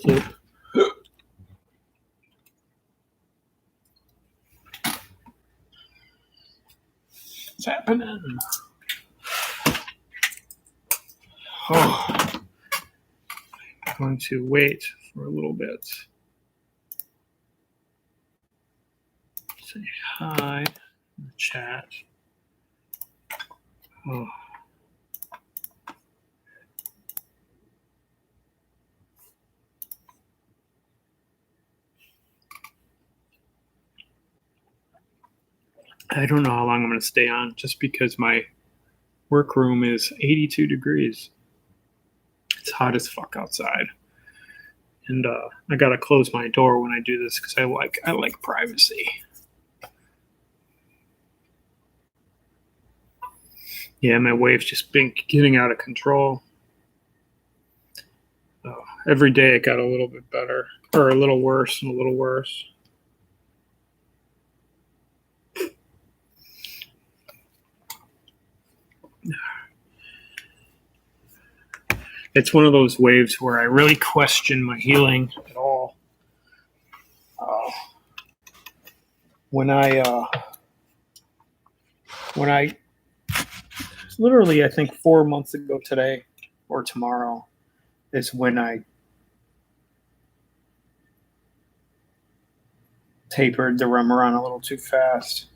Flip. What's happening? Oh, I'm going to wait for a little bit. Say hi in the chat. Oh. I don't know how long I'm going to stay on just because my workroom is 82 degrees. It's hot as fuck outside. And I got to close my door when I do this because I like privacy. Yeah, my wave's just been getting out of control. Every day it got a little bit better, or a little worse and a little worse. It's one of those waves where I really question my healing at all. When I literally, I think 4 months ago today or tomorrow is when I tapered the Remeron a little too fast,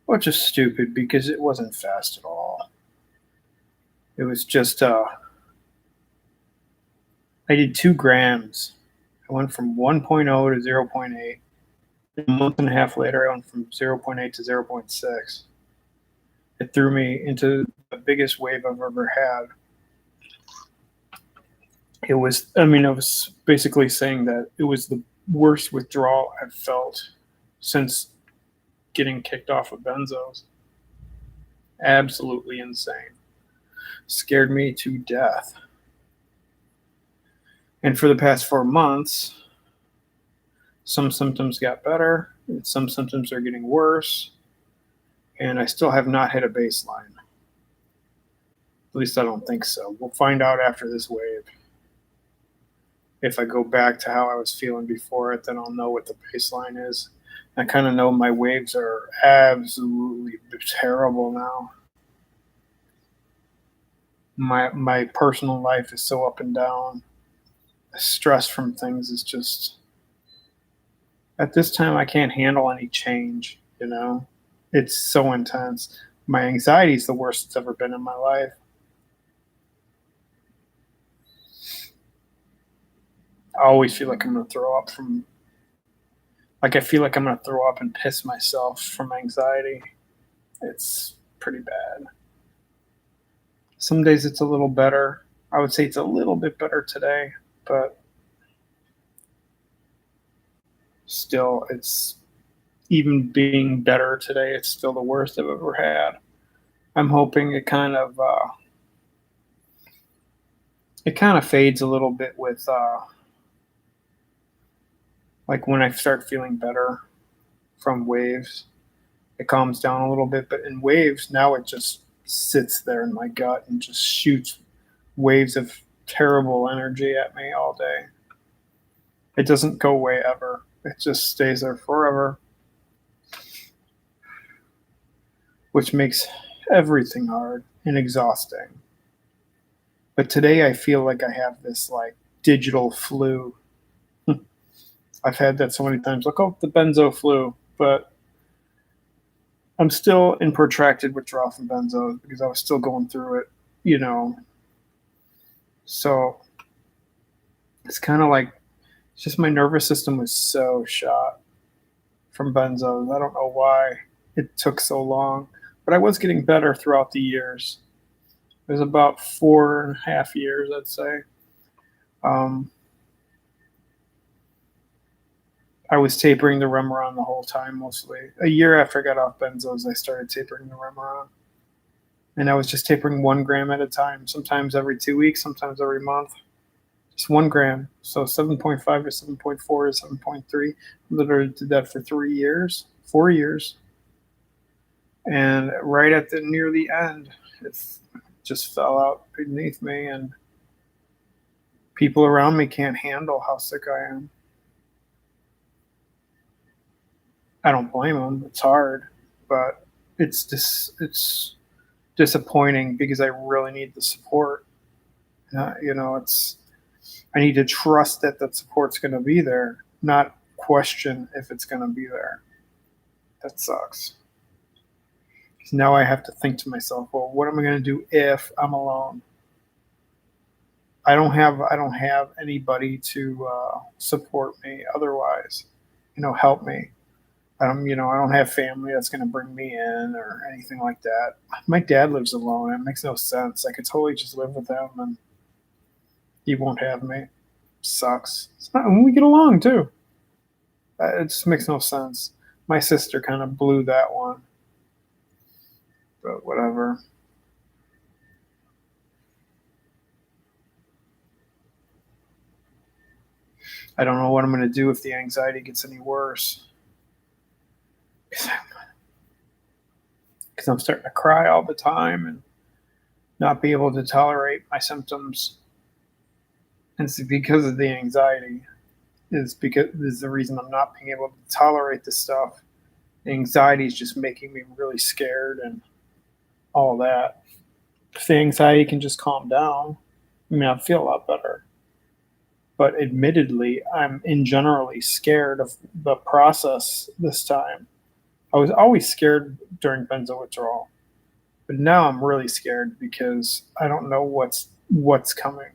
which is stupid because it wasn't fast at all. It was just, I did 2 grams. I went from 1.0 to 0.8. A month and a half later, I went from 0.8 to 0.6. It threw me into the biggest wave I've ever had. I was basically saying that it was the worst withdrawal I've felt since getting kicked off of benzos. Absolutely insane. Scared me to death. And for the past 4 months, some symptoms got better, and some symptoms are getting worse, and I still have not hit a baseline. At least I don't think so. We'll find out after this wave. If I go back to how I was feeling before it, then I'll know what the baseline is. I kind of know my waves are absolutely terrible now. My personal life is so up and down. The stress from things is just... At this time, I can't handle any change, you know? It's so intense. My anxiety is the worst it's ever been in my life. I always feel like I'm going to throw up I feel like I'm going to throw up and piss myself from anxiety. It's pretty bad. Some days it's a little better. I would say it's a little bit better today, but still, it's even being better today, it's still the worst I've ever had. I'm hoping it kind of fades a little bit with like when I start feeling better from waves, it calms down a little bit. But in waves, now it just sits there in my gut and just shoots waves of terrible energy at me all day. It doesn't go away ever. It just stays there forever, which makes everything hard and exhausting. But today I feel like I have this like digital flu. I've had that so many times. Look up the benzo flu, but I'm still in protracted withdrawal from benzos because I was still going through it, you know. So it's kind of like, it's just my nervous system was so shot from benzos. I don't know why it took so long, but I was getting better throughout the years. It was about 4.5 years, I'd say. I was tapering the Remeron the whole time, mostly. A year after I got off benzos, I started tapering the Remeron. And I was just tapering 1 gram at a time, sometimes every 2 weeks, sometimes every month. Just 1 gram. So 7.5 to 7.4 to 7.3. Literally did that for 4 years. And right at near the end, it just fell out beneath me. And People around me can't handle how sick I am. I don't blame them. It's hard, but it's disappointing because I really need the support. It's I need to trust that that support's going to be there, not question if it's going to be there. That sucks. 'Cause now I have to think to myself, well, what am I going to do if I'm alone? I don't have anybody to support me otherwise. Help me. I don't have family that's going to bring me in or anything like that. My dad lives alone. It makes no sense. I could totally just live with him, and he won't have me. Sucks. It's not, and we get along too. It just makes no sense. My sister kind of blew that one, but whatever. I don't know what I'm going to do if the anxiety gets any worse. Because I'm starting to cry all the time and not be able to tolerate my symptoms. And it's because of the anxiety. Is the reason I'm not being able to tolerate this stuff. The anxiety is just making me really scared and all that. If the anxiety can just calm down, I'd feel a lot better. But admittedly, I'm in generally scared of the process this time. I was always scared during benzo withdrawal, but now I'm really scared because I don't know what's coming.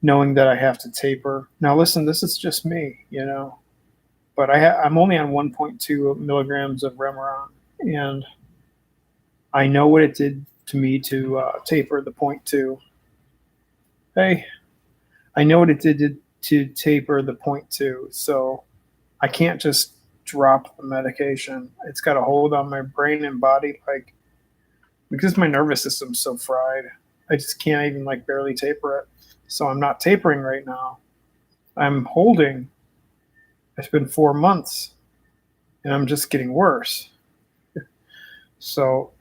Knowing that I have to taper. Now, listen, this is just me, but I'm only on 1.2 milligrams of Remeron, and I know what it did to me to taper the point two. Hey, I know what it did to taper the point two, so I can't just drop the medication. It's got a hold on my brain and body, because my nervous system's so fried. I just can't even barely taper it. So I'm not tapering right now. I'm holding. It's been 4 months, and I'm just getting worse. So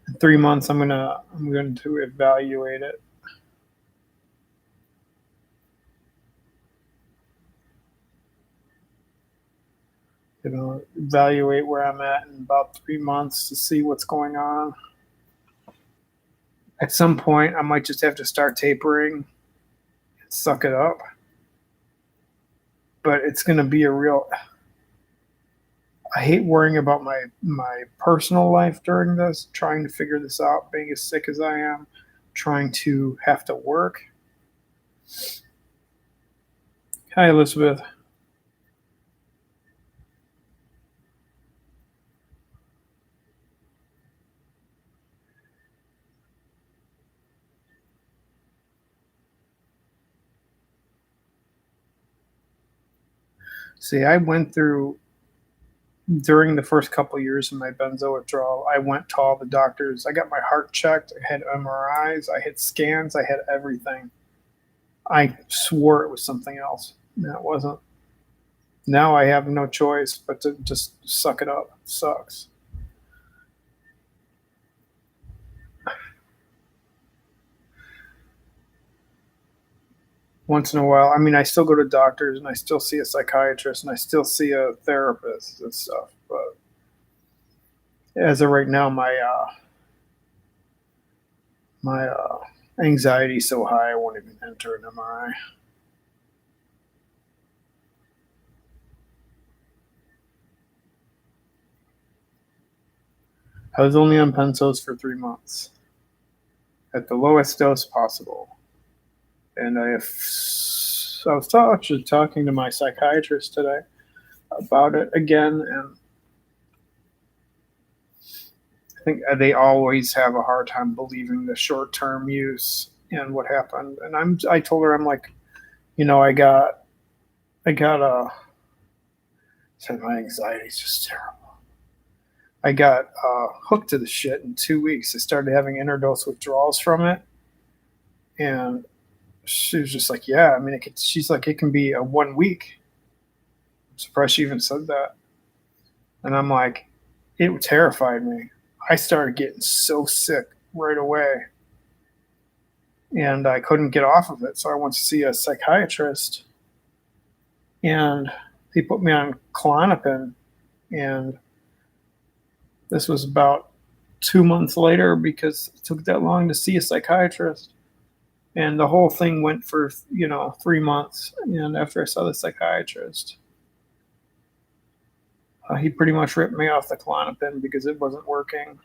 in 3 months, I'm going to evaluate it. Evaluate where I'm at in about 3 months to see what's going on. At some point, I might just have to start tapering and suck it up. But it's going to be a real. I hate worrying about my personal life during this, trying to figure this out, being as sick as I am, trying to have to work. Hi, Elizabeth. See, I went through during the first couple of years of my benzo withdrawal. I went to all the doctors. I got my heart checked. I had MRIs. I had scans. I had everything. I swore it was something else. And it wasn't. Now I have no choice but to just suck it up. It sucks. Once in a while, I still go to doctors and I still see a psychiatrist and I still see a therapist and stuff. But as of right now, my anxiety is so high I won't even enter an MRI. I was only on benzos for 3 months at the lowest dose possible. And I was actually talking to my psychiatrist today about it again, and I think they always have a hard time believing the short-term use and what happened. And I told her, I'm like, I got said my anxiety is just terrible. I got hooked to the shit in 2 weeks. I started having interdose withdrawals from it, and she was just like, "Yeah, she's like, it can be a 1 week." I'm surprised she even said that, and I'm like, it terrified me. I started getting so sick right away. And I couldn't get off of it. So I went to see a psychiatrist and he put me on Klonopin. And this was about 2 months later because it took that long to see a psychiatrist. And the whole thing went for, 3 months. And after I saw the psychiatrist, he pretty much ripped me off the Klonopin because it wasn't working.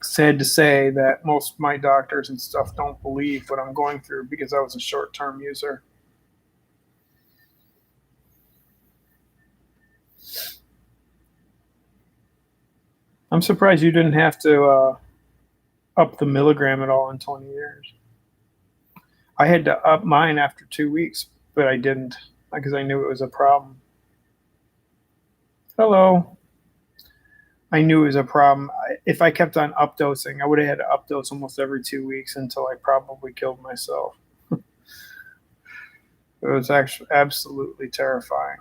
Sad to say that most of my doctors and stuff don't believe what I'm going through because I was a short-term user. I'm surprised you didn't have to up the milligram at all in 20 years. I had to up mine after 2 weeks, but I didn't because I knew it was a problem. Hello. I knew it was a problem. If I kept on updosing, I would have had to updose almost every 2 weeks until I probably killed myself. It was actually absolutely terrifying,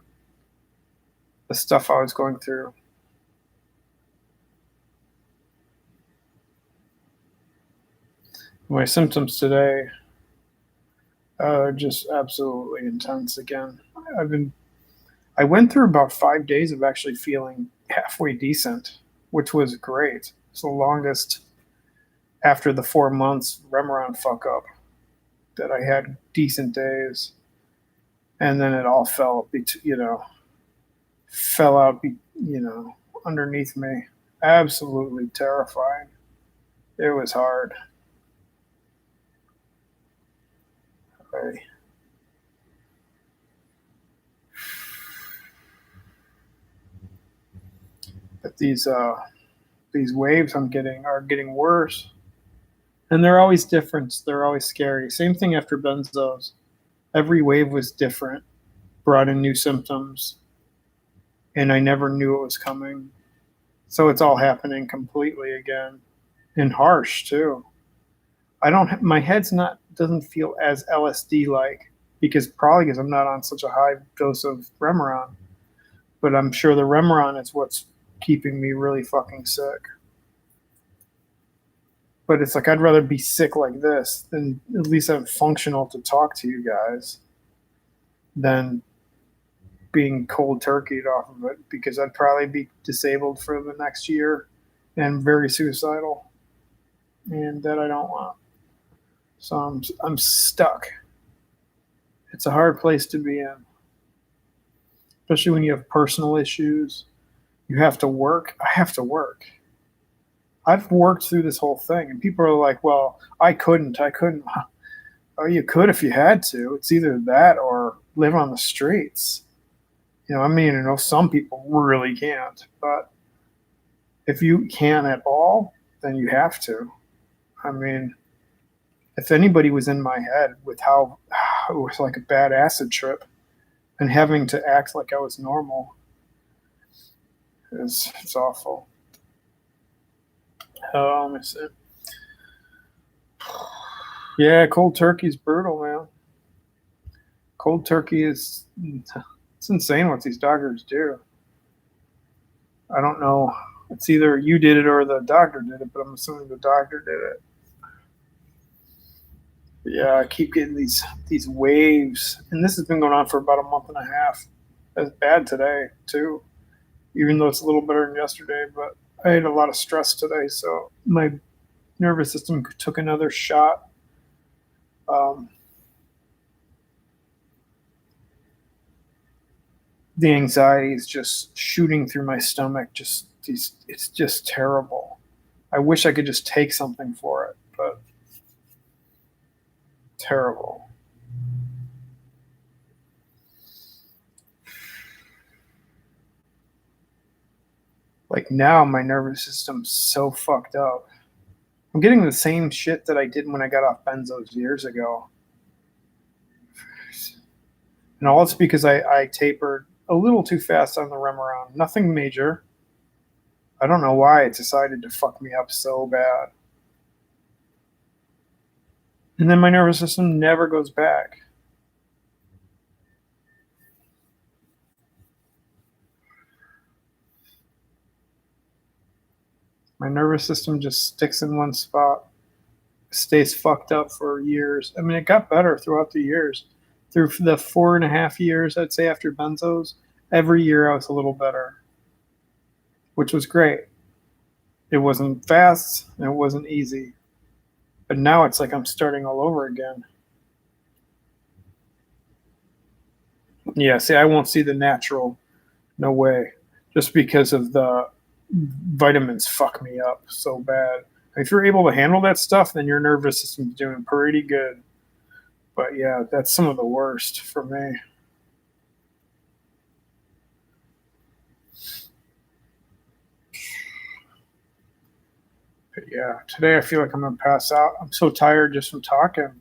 the stuff I was going through. My symptoms today are just absolutely intense again. I went through about 5 days of actually feeling halfway decent, which was great. It's the longest after the 4 months Remeron fuck up that I had decent days. And then it all fell out, underneath me. Absolutely terrifying. It was hard. Okay. But these waves I'm getting are getting worse. And they're always different. They're always scary. Same thing after benzos. Every wave was different, brought in new symptoms, and I never knew it was coming. So it's all happening completely again, and harsh too. My head's not doesn't feel as LSD like because I'm not on such a high dose of Remeron, but I'm sure the Remeron is what's keeping me really fucking sick. But it's like I'd rather be sick like this than at least I'm functional to talk to you guys than being cold turkeyed off of it because I'd probably be disabled for the next year and very suicidal, and that I don't want. So I'm stuck. It's a hard place to be in, especially when you have personal issues. You have to work. I have to work. I've worked through this whole thing, and people are like, "Well, I couldn't. I couldn't." Oh, you could if you had to. It's either that or live on the streets. Some people really can't, but if you can't at all, then you have to. I mean, if anybody was in my head with how it was like a bad acid trip and having to act like I was normal, it's awful. Let me see. Yeah, cold turkey's brutal, man. Cold turkey it's insane what these doctors do. I don't know. It's either you did it or the doctor did it, but I'm assuming the doctor did it. But yeah, I keep getting these waves, and this has been going on for about a month and a half. It's bad today too, even though it's a little better than yesterday. But I had a lot of stress today, so my nervous system took another shot. The anxiety is just shooting through my stomach. It's just terrible. I wish I could just take something for it, but terrible. Like now, my nervous system's so fucked up. I'm getting the same shit that I did when I got off benzos years ago. And all it's because I tapered a little too fast on the Remeron. Nothing major. I don't know why it decided to fuck me up so bad. And then my nervous system never goes back. My nervous system just sticks in one spot, stays fucked up for years. I mean, it got better throughout the years. Through the 4.5 years, I'd say, after benzos, every year I was a little better, which was great. It wasn't fast and it wasn't easy. But now it's like I'm starting all over again. Yeah, see, I won't see the natural. No way. Just because of the vitamins fuck me up so bad. If you're able to handle that stuff, then your nervous system's doing pretty good. But yeah, that's some of the worst for me. But yeah, today I feel like I'm gonna pass out. I'm so tired just from talking.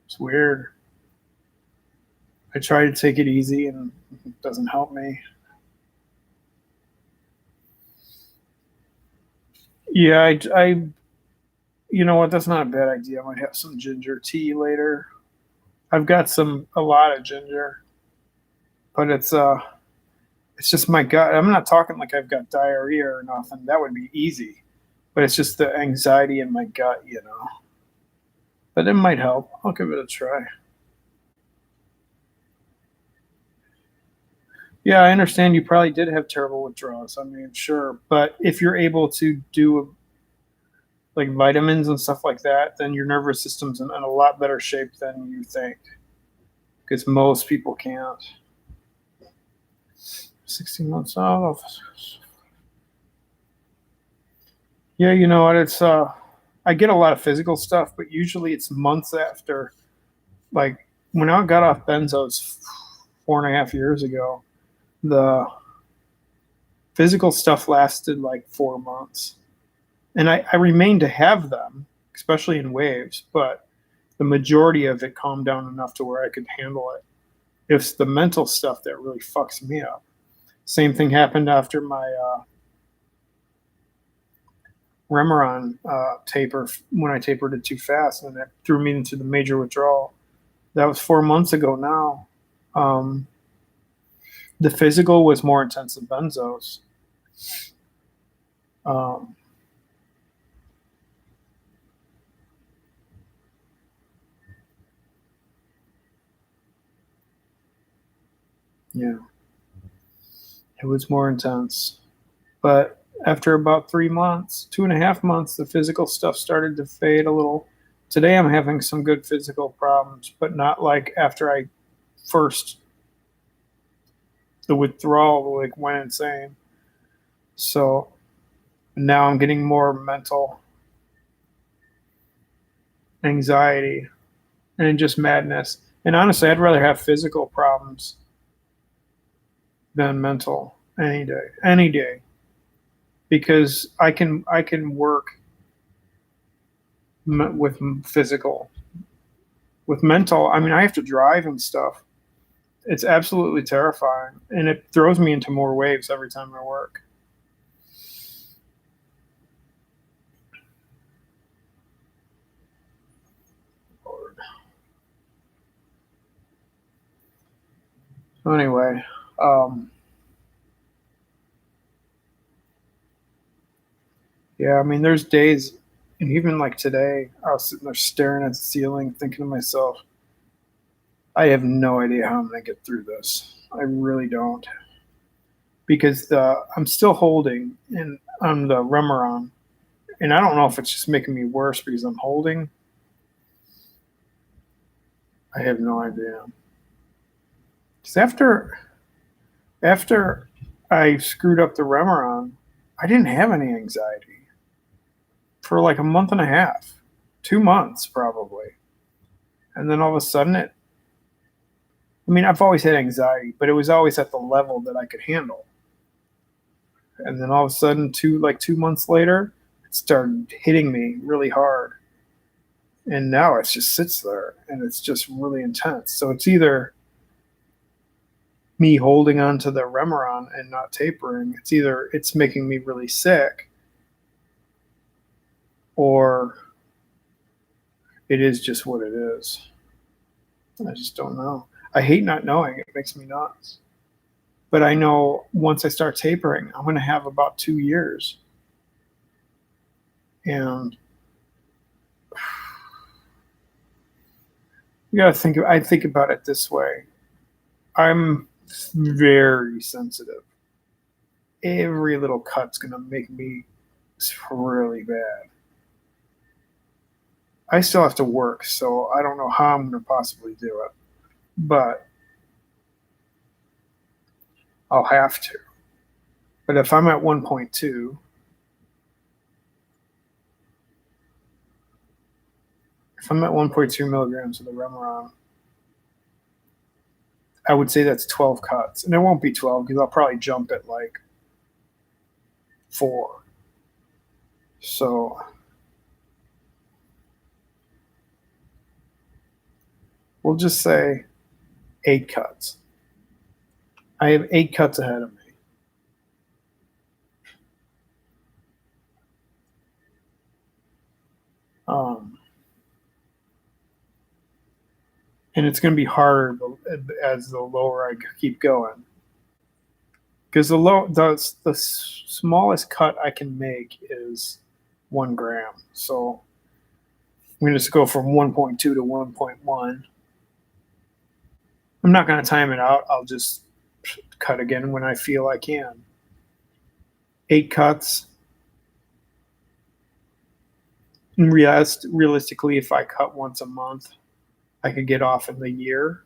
It's weird. I try to take it easy and it doesn't help me. Yeah, you know what? That's not a bad idea. I might have some ginger tea later. I've got a lot of ginger, but it's just my gut. I'm not talking like I've got diarrhea or nothing. That would be easy, but it's just the anxiety in my gut, you know. But it might help. I'll give it a try. Yeah, I understand you probably did have terrible withdrawals. I mean, sure, but if you're able to do like vitamins and stuff like that, then your nervous system's in a lot better shape than you think. Because most people can't. 16 months off. Yeah, you know what? I get a lot of physical stuff, but usually it's months after. Like when I got off benzos 4.5 years ago, the physical stuff lasted like 4 months. And I remained to have them, especially in waves, but the majority of it calmed down enough to where I could handle it. It's the mental stuff that really fucks me up. Same thing happened after my Remeron taper when I tapered it too fast, and that threw me into the major withdrawal. That was 4 months ago now. Um, the physical was more intense than benzos. Um, yeah, it was more intense. But after about 3 months, 2.5 months, the physical stuff started to fade a little. Today I'm having some good physical problems, but not like after I first the withdrawal like went insane. So now I'm getting more mental anxiety and just madness. And honestly, I'd rather have physical problems than mental any day, any day, because I can work with physical. With mental, I mean, I have to drive and stuff. It's absolutely terrifying, and it throws me into more waves every time I work. So anyway, um, yeah, I mean, there's days, and even like today, I was sitting there staring at the ceiling, thinking to myself, I have no idea how I'm going to get through this. I really don't, because I'm still holding and on the Remeron, and I don't know if it's just making me worse because I'm holding. I have no idea. Because after I screwed up the Remeron, I didn't have any anxiety for like a month and a half, 2 months probably, and then all of a sudden it. I mean, I've always had anxiety, but it was always at the level that I could handle. And then all of a sudden, 2 months later, it started hitting me really hard. And now it just sits there and it's just really intense. So it's either me holding on to the Remeron and not tapering, it's either it's making me really sick or it is just what it is. I just don't know. I hate not knowing. It makes me nuts. But I know once I start tapering, I'm going to have about 2 years. And you gotta think. I think about it this way. I'm very sensitive. Every little cut's gonna make me really bad. I still have to work, so I don't know how I'm gonna possibly do it, but I'll have to. But if I'm at 1.2, if I'm at 1.2 milligrams of the Remeron, I would say that's 12 cuts. And it won't be 12 because I'll probably jump at like 4. So we'll just say 8 cuts. I have 8 cuts ahead of me. And it's going to be harder as the lower I keep going. Because the smallest cut I can make is 1 gram. So I'm going to just go from 1.2 to 1.1. I'm not going to time it out. I'll just cut again when I feel I can. 8 cuts. And realistically, if I cut once a month, I could get off in the year.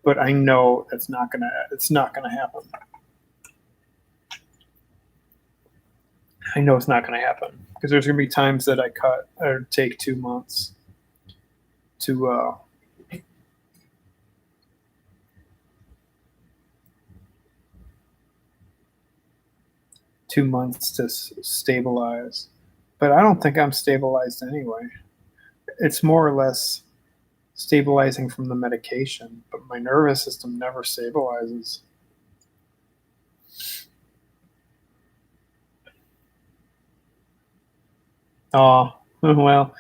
But I know it's not gonna happen. I know it's not gonna happen because there's gonna be times that I cut or take 2 months to 2 months to stabilize. But I don't think I'm stabilized anyway. It's more or less stabilizing from the medication, but my nervous system never stabilizes. Oh, well,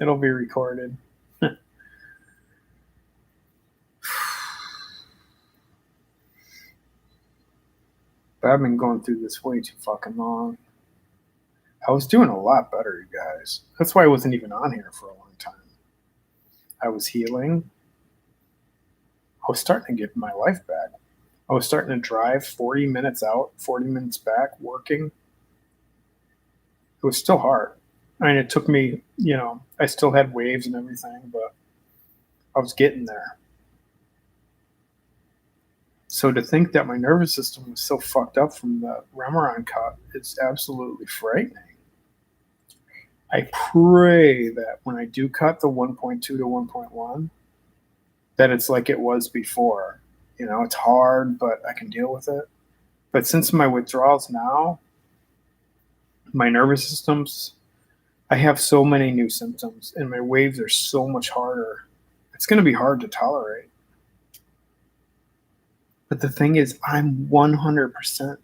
it'll be recorded. But I've been going through this way too fucking long. I was doing a lot better, you guys. That's why I wasn't even on here for a long time. I was healing. I was starting to get my life back. I was starting to drive 40 minutes out, 40 minutes back, working. It was still hard. I mean, it took me, I still had waves and everything, but I was getting there. So to think that my nervous system was so fucked up from the Remeron cut is absolutely frightening. I pray that when I do cut the 1.2 to 1.1, that it's like it was before. It's hard, but I can deal with it. But since my withdrawals now, my nervous systems, I have so many new symptoms and my waves are so much harder. It's going to be hard to tolerate. But the thing is, I'm 100%.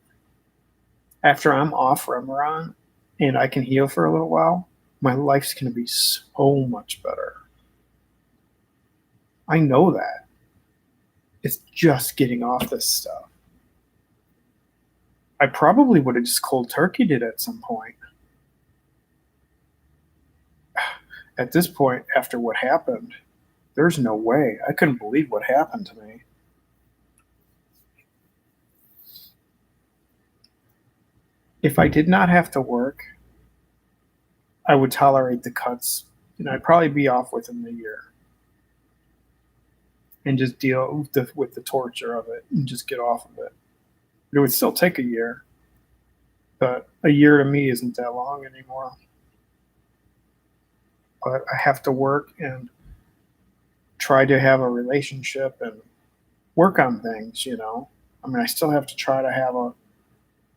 After I'm off Remeron and I can heal for a little while, my life's going to be so much better. I know that. It's just getting off this stuff. I probably would have just cold turkeyed it at some point. At this point, after what happened, there's no way. I couldn't believe what happened to me. If I did not have to work, I would tolerate the cuts. I'd probably be off within the year and just deal with the torture of it and just get off of it. It would still take a year, but a year to me isn't that long anymore. But I have to work and try to have a relationship and work on things, I still have to try to have a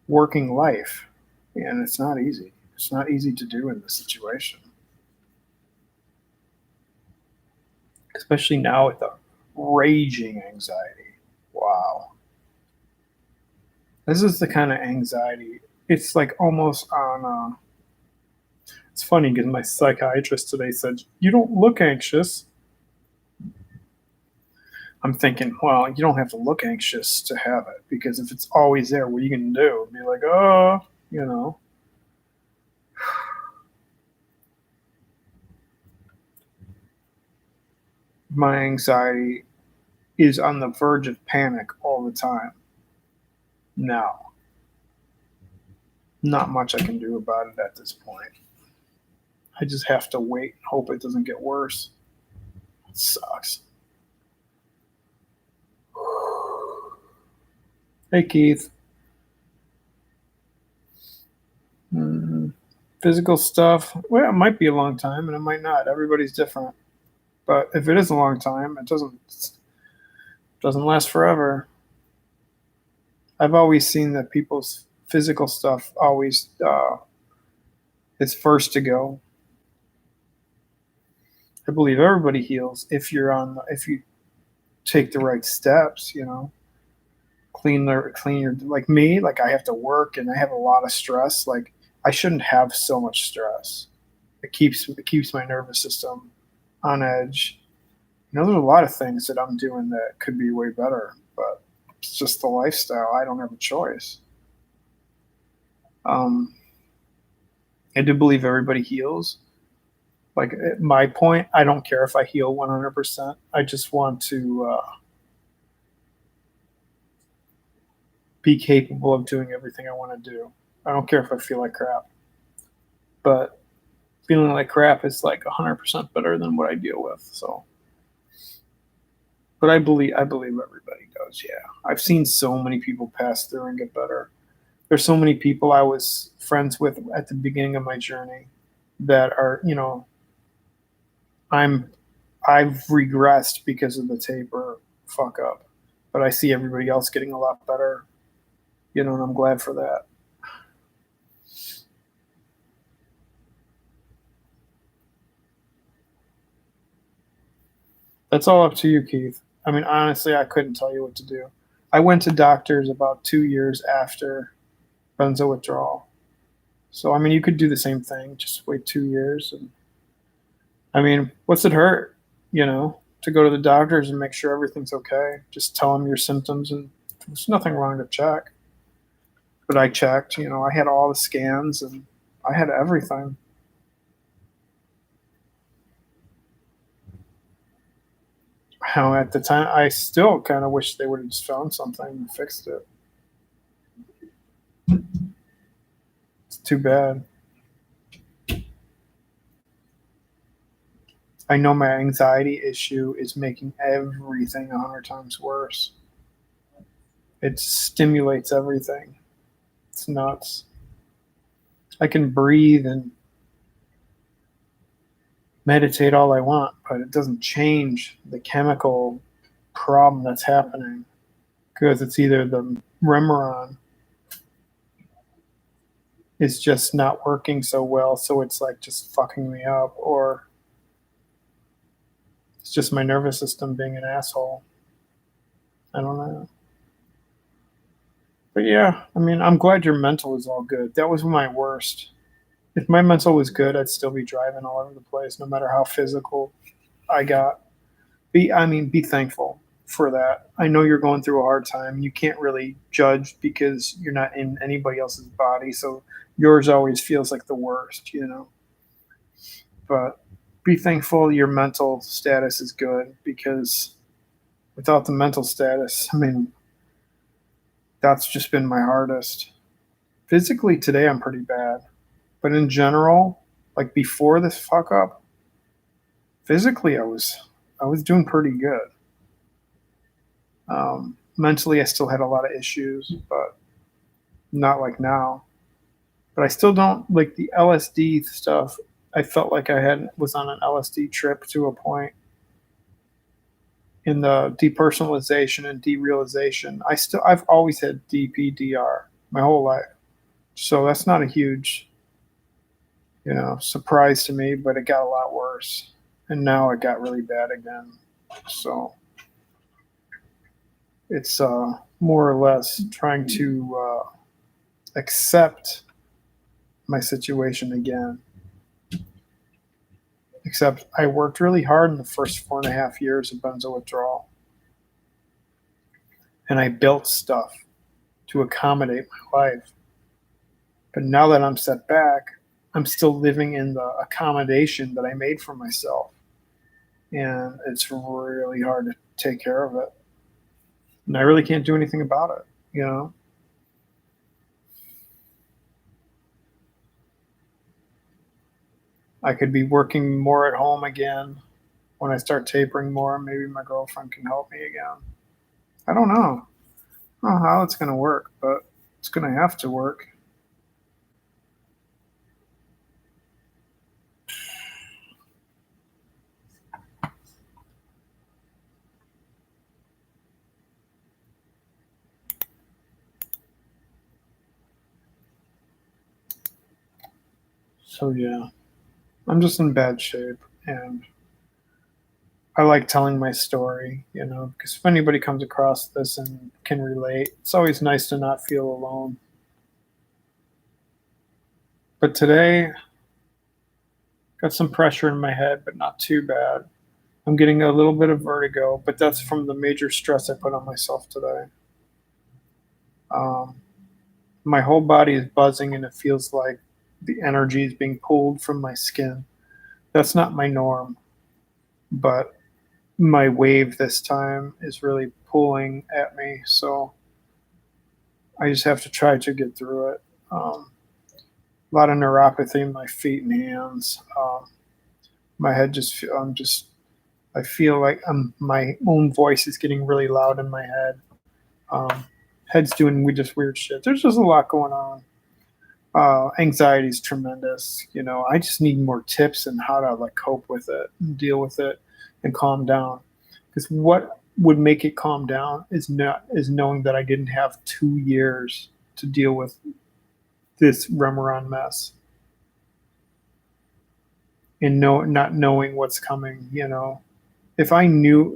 working life, and it's not easy. It's not easy to do in this situation. Especially now with the raging anxiety. Wow. This is the kind of anxiety, it's like almost on, it's funny because my psychiatrist today said, "You don't look anxious." I'm thinking, well, you don't have to look anxious to have it, because if it's always there, what are you going to do? Be like, oh, my anxiety is on the verge of panic all the time. Now, not much I can do about it at this point. I just have to wait and hope it doesn't get worse. It sucks. Hey, Keith. Physical stuff. Well, it might be a long time, and it might not. Everybody's different. But if it is a long time, it doesn't last forever. I've always seen that people's physical stuff always is first to go. I believe everybody heals if you take the right steps. Clean your, like me. Like, I have to work and I have a lot of stress. Like, I shouldn't have so much stress. It keeps my nervous system on edge. There's a lot of things that I'm doing that could be way better, but it's just the lifestyle. I don't have a choice. Um, I do believe everybody heals. Like, at my point, I don't care if I heal 100%. I just want to be capable of doing everything I want to do. I don't care if I feel like crap, but feeling like crap is like 100% better than what I deal with. So, but I believe everybody does. Yeah, I've seen so many people pass through and get better. There's so many people I was friends with at the beginning of my journey that are, I'm I've regressed because of the taper fuck up, but I see everybody else getting a lot better, and I'm glad for that. That's all up to you, Keith. I mean, honestly, I couldn't tell you what to do. I went to doctors about 2 years after benzo withdrawal. So, I mean, you could do the same thing. Just wait 2 years. And I mean, what's it hurt, to go to the doctors and make sure everything's okay? Just tell them your symptoms, and there's nothing wrong to check. But I checked, I had all the scans and I had everything. How at the time, I still kind of wish they would have just found something and fixed it. It's too bad. I know my anxiety issue is making everything 100 times worse. It stimulates everything. It's nuts. I can breathe and meditate all I want, but it doesn't change the chemical problem that's happening, because it's either the Remeron is just not working so well, so it's like just fucking me up, or it's just my nervous system being an asshole. I don't know. But yeah, I mean, I'm glad your mental is all good. That was my worst. If my mental was good, I'd still be driving all over the place, no matter how physical I got. Be thankful for that. I know you're going through a hard time. You can't really judge because you're not in anybody else's body, so yours always feels like the worst. But be thankful your mental status is good, because without the mental status, I mean, that's just been my hardest. Physically today, I'm pretty bad, but in general, like before this fuck up, physically I was doing pretty good. Mentally, I still had a lot of issues, but not like now. But I still don't like the LSD stuff. I felt like I was on an LSD trip to a point in the depersonalization and derealization. I've always had DPDR my whole life, so that's not a huge surprise to me. But it got a lot worse, and now it got really bad again. So it's more or less trying to accept my situation again. Except I worked really hard in the first 4.5 years of benzo withdrawal, and I built stuff to accommodate my life. But now that I'm set back, I'm still living in the accommodation that I made for myself. and it's really hard to take care of it. And I really can't do anything about it, you know? I could be working more at home again. When I start tapering more, maybe my girlfriend can help me again. I don't know. I don't know how it's going to work, but it's going to have to work. So, yeah, I'm just in bad shape. And I like telling my story, you know, because if anybody comes across this and can relate, it's always nice to not feel alone. But today, got some pressure in my head, but not too bad. I'm getting a little bit of vertigo, but that's from the major stress I put on myself today. Um, my whole body is buzzing, and it feels like the energy is being pulled from my skin. That's not my norm, but my wave this time is really pulling at me. So I just have to try to get through it. A lot of neuropathy in my feet and hands. My head just, I feel like my own voice is getting really loud in my head. Um, Head's doing just weird shit. There's just a lot going on. Anxiety is tremendous. You know, I just need more tips on how to like cope with it, and deal with it, and calm down. Because what would make it calm down is knowing that I didn't have 2 years to deal with this Remeron mess, and not knowing what's coming. You know, if I knew,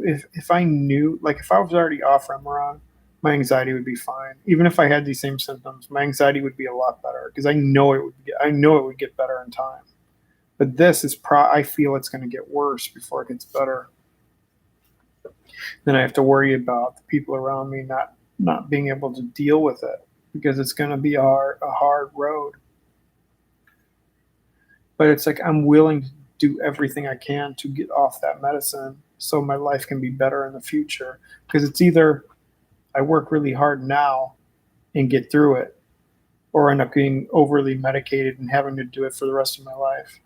like if I was already off Remeron, my anxiety would be fine. Even if I had these same symptoms, my anxiety would be a lot better because I know it would get better in time. But this is I feel it's going to get worse before it gets better. Then I have to worry about the people around me not being able to deal with it because it's going to be a hard road. But it's like I'm willing to do everything I can to get off that medicine so my life can be better in the future. Because it's either I work really hard now and get through it, or end up getting overly medicated and having to do it for the rest of my life.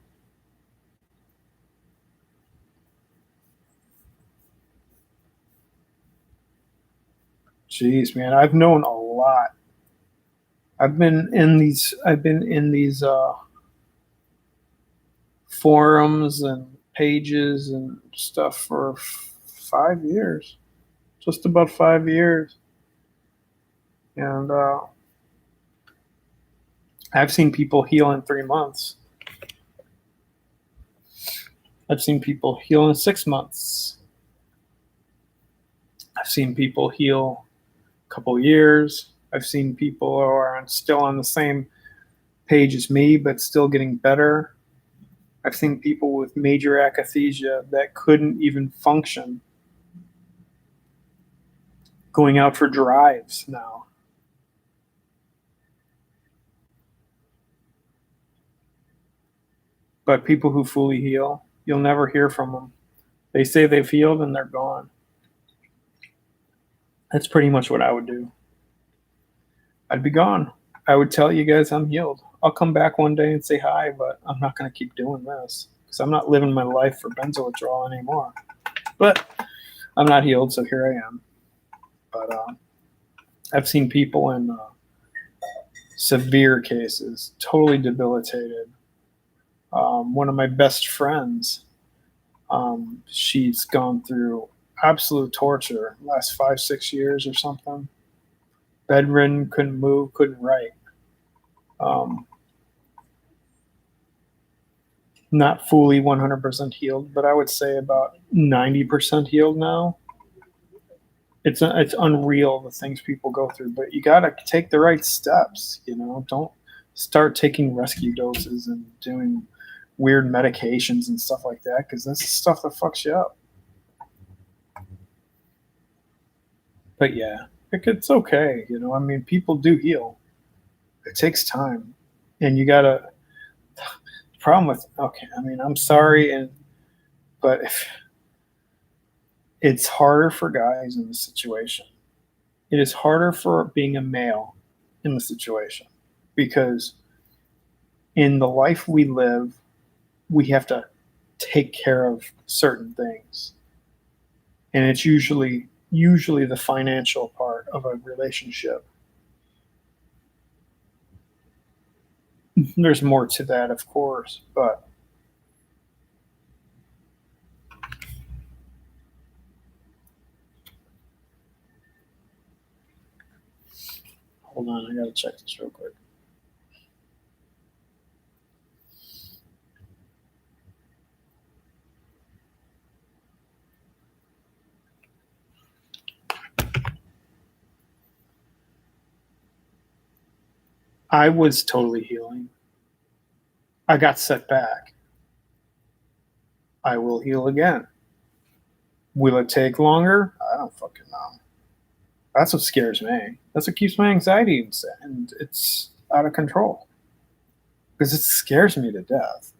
Jeez, man, I've known a lot. I've been in these forums and pages and stuff for 5 years, just about 5 years. And I've seen people heal in 3 months. I've seen people heal in 6 months. I've seen people heal a couple years. I've seen people who are still on the same page as me, but still getting better. I've seen people with major akathisia that couldn't even function going out for drives now. But people who fully heal, you'll never hear from them. They say they've healed and they're gone. That's pretty much what I would do. I'd be gone. I would tell you guys I'm healed. I'll come back one day and say hi, but I'm not going to keep doing this because I'm not living my life for benzo withdrawal anymore. But I'm not healed, so here I am. But I've seen people in severe cases, totally debilitated. One of my best friends, she's gone through absolute torture last 5-6 years or something. Bedridden, couldn't move, couldn't write. Um, Not fully 100% healed, but I would say about 90% healed now. It's unreal the things people go through, but you got to take the right steps. You know, don't start taking rescue doses and doing weird medications and stuff like that because that's the stuff that fucks you up. But yeah, it's okay. You know, I mean, people do heal. It takes time, and you gotta. The problem with okay, I mean, I'm sorry, but if It's harder for guys in this situation. It is harder for being a male in the situation because in the life we live, we have to take care of certain things. And it's usually the financial part of a relationship. There's more to that, of course, but hold on, I gotta check this real quick. I was totally healing. I got set back. I will heal again. Will it take longer? I don't fucking know. That's what scares me. That's what keeps my anxiety and it's out of control because it scares me to death.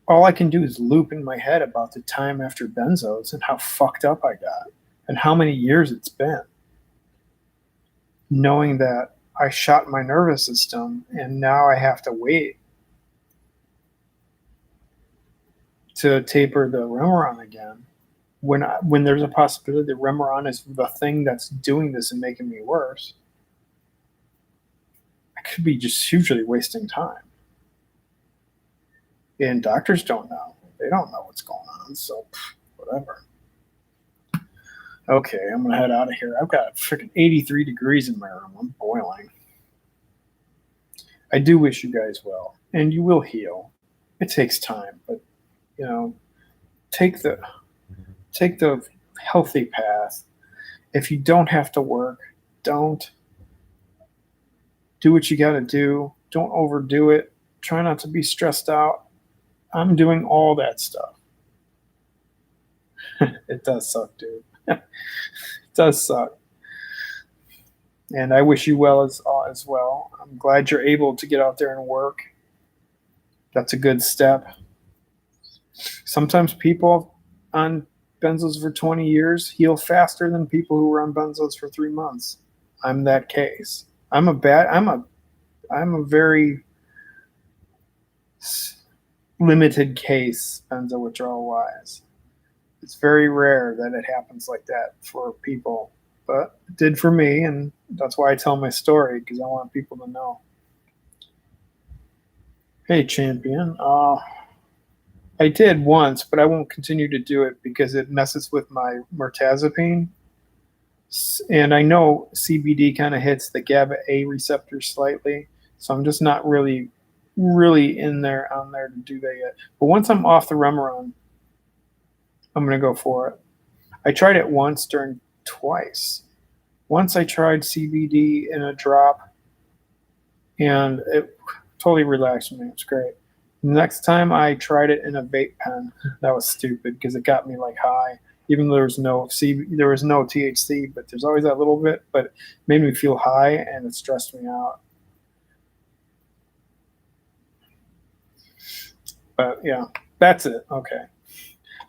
All I can do is loop in my head about the time after benzos and how fucked up I got and how many years it's been. Knowing that I shot my nervous system and now I have to wait to taper the Remeron again. When there's a possibility that Remeron is the thing that's doing this and making me worse, I could be just hugely wasting time. And doctors don't know. They don't know what's going on, so whatever. Okay, I'm gonna head out of here. I've got freaking 83 degrees in my room. I'm boiling. I do wish you guys well, and you will heal. It takes time, but you know, take the healthy path. If you don't have to work, don't. Do what you got to do. Don't overdo it. Try not to be stressed out. I'm doing all that stuff. It does suck, dude. It does suck. And I wish you well as well. I'm glad you're able to get out there and work. That's a good step. Sometimes people on benzos for 20 years heal faster than people who were on benzos for 3 months. I'm that case. I'm a very limited case benzo withdrawal wise. It's very rare that it happens like that for people, but it did for me, and that's why I tell my story because I want people to know. Hey, champion. I did once, but I won't continue to do it because it messes with my mirtazapine. And I know CBD kind of hits the GABA A receptor slightly, so I'm just not really in there on there to do that yet. But once I'm off the Remeron, I'm gonna go for it. I tried it once during twice. Once I tried CBD in a drop, and it totally relaxed me. It's great. Next time I tried it in a vape pen. That was stupid because it got me like high. Even though there was no THC, but there's always that little bit. But it made me feel high and it stressed me out. But yeah, that's it. Okay.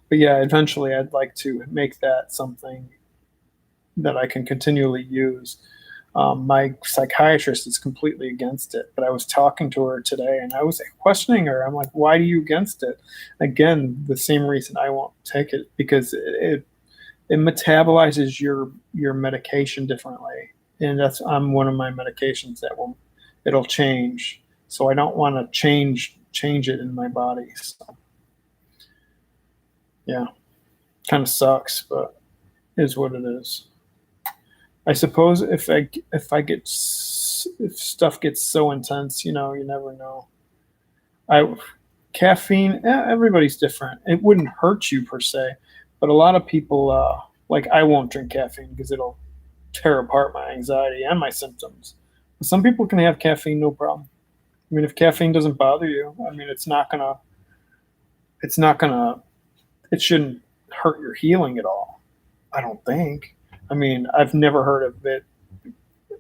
But yeah, eventually I'd like to make that something that I can continually use. My psychiatrist is completely against it, but I was talking to her today and I was questioning her. I'm like, why are you against it? Again, the same reason I won't take it because it metabolizes your medication differently, and I'm one of my medications that it'll change. So I don't want to change it in my body. So yeah, kind of sucks, but it is what it is. I suppose if stuff gets so intense, you never know. Caffeine, everybody's different. It wouldn't hurt you per se, but a lot of people, like I won't drink caffeine because it'll tear apart my anxiety and my symptoms. But some people can have caffeine no problem. I mean, if caffeine doesn't bother you, I mean, it's not gonna, it shouldn't hurt your healing at all. I don't think. I mean, I've never heard of it.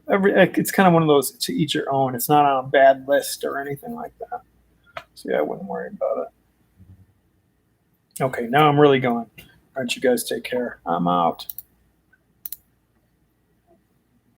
It's kind of one of those to each your own. It's not on a bad list or anything like that. So yeah, I wouldn't worry about it. Okay, now I'm really going. All right, you guys take care. I'm out.